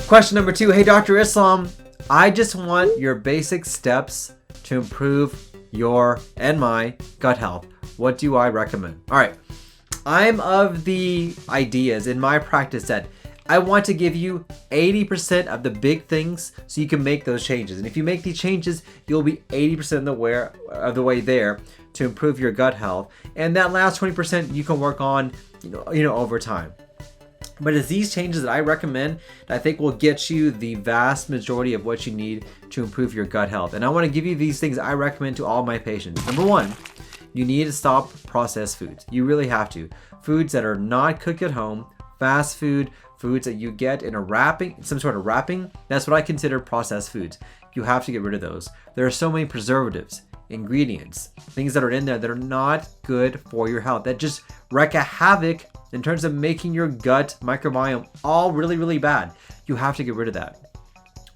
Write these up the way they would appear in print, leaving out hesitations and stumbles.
Question number 2. Hey, Dr. Islam, I just want your basic steps to improve your and my gut health. What do I recommend? All right. I'm of the ideas in my practice that I want to give you 80% of the big things so you can make those changes. And if you make these changes, you'll be 80% of the way there to improve your gut health. And that last 20% you can work on, over time. But it's these changes that I recommend that I think will get you the vast majority of what you need to improve your gut health. And I want to give you these things I recommend to all my patients. Number 1, you need to stop processed foods. You really have to. Foods that are not cooked at home, fast food, foods that you get in a wrapping, some sort of wrapping, that's what I consider processed foods. You have to get rid of those. There are so many preservatives, ingredients, things that are in there that are not good for your health, that just wreak a havoc in terms of making your gut microbiome all really, really bad. You have to get rid of that.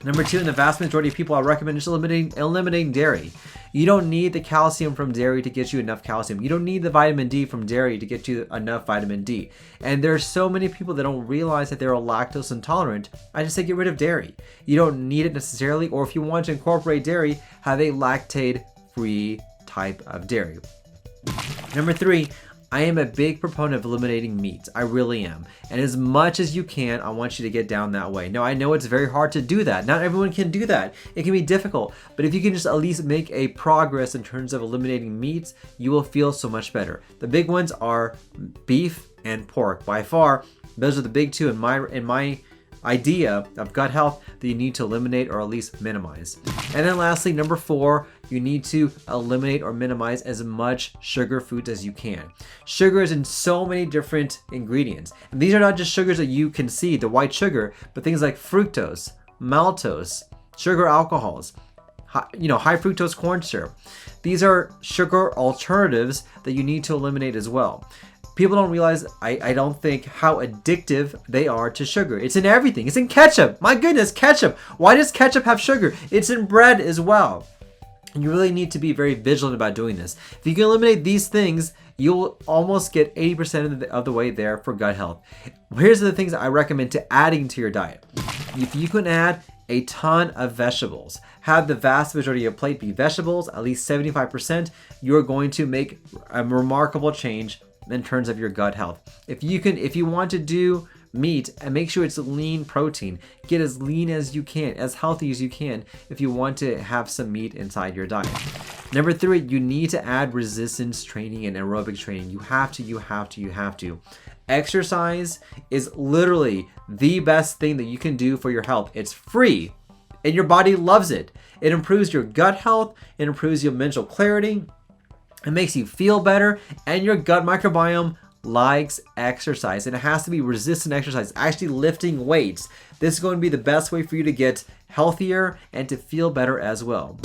Number 2, in the vast majority of people, I recommend just eliminating dairy. You don't need the calcium from dairy to get you enough calcium. You don't need the vitamin D from dairy to get you enough vitamin D. And there's so many people that don't realize that they're lactose intolerant. I just say get rid of dairy. You don't need it necessarily, or if you want to incorporate dairy, have a lactate-free type of dairy. Number 3, I am a big proponent of eliminating meat. I really am. And as much as you can, I want you to get down that way. Now, I know it's very hard to do that. Not everyone can do that. It can be difficult. But if you can just at least make a progress in terms of eliminating meats, you will feel so much better. The big ones are beef and pork. By far, those are the big two in my idea of gut health that you need to eliminate or at least minimize. And then lastly, number 4, you need to eliminate or minimize as much sugar foods as you can. Sugar is in so many different ingredients. And these are not just sugars that you can see, the white sugar, but things like fructose, maltose, sugar alcohols, high fructose corn syrup. These are sugar alternatives that you need to eliminate as well. People don't realize, I don't think, how addictive they are to sugar. It's in everything. It's in ketchup. My goodness, ketchup. Why does ketchup have sugar? It's in bread as well. And you really need to be very vigilant about doing this. If you can eliminate these things, you'll almost get 80% of the way there for gut health. Here's the things that I recommend to adding to your diet. If you can add a ton of vegetables, have the vast majority of your plate be vegetables, at least 75%, you're going to make a remarkable change in terms of your gut health. If you want to do meat, and make sure it's lean protein, get as lean as you can, as healthy as you can if you want to have some meat inside your diet. Number 3, you need to add resistance training and aerobic training. You have to. Exercise is literally the best thing that you can do for your health. It's free and your body loves it. It improves your gut health, it improves your mental clarity, it makes you feel better, and your gut microbiome likes exercise. And it has to be resistant exercise, actually lifting weights. This is going to be the best way for you to get healthier and to feel better as well.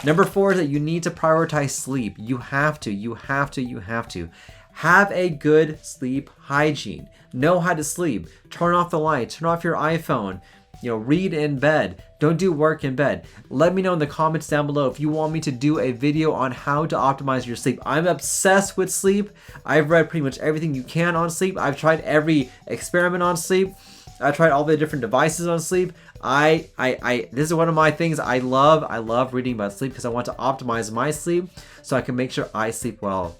Number 4 is that you need to prioritize sleep. You have to. Have a good sleep hygiene. Know how to sleep. Turn off the lights. Turn off your iPhone. Read in bed. Don't do work in bed. Let me know in the comments down below if you want me to do a video on how to optimize your sleep. I'm obsessed with sleep. I've read pretty much everything you can on sleep. I've tried every experiment on sleep. I've tried all the different devices on sleep. This is one of my things I love. I love reading about sleep because I want to optimize my sleep so I can make sure I sleep well.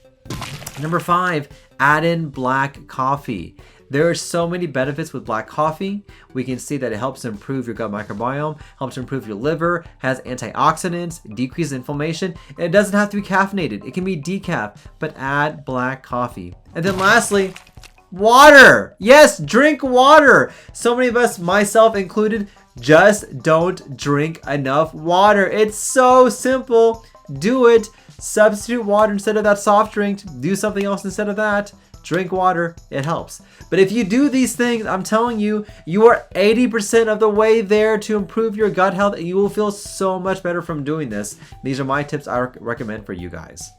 Number 5, add in black coffee. There are so many benefits with black coffee. We can see that it helps improve your gut microbiome, helps improve your liver, has antioxidants, decreases inflammation, and it doesn't have to be caffeinated. It can be decaf, but add black coffee. And then lastly, water. Yes, drink water. So many of us, myself included, just don't drink enough water. It's so simple. Do it. Substitute water instead of that soft drink. Do something else instead of that. Drink water, it helps. But if you do these things, I'm telling you, you are 80% of the way there to improve your gut health, and you will feel so much better from doing this. These are my tips I recommend for you guys.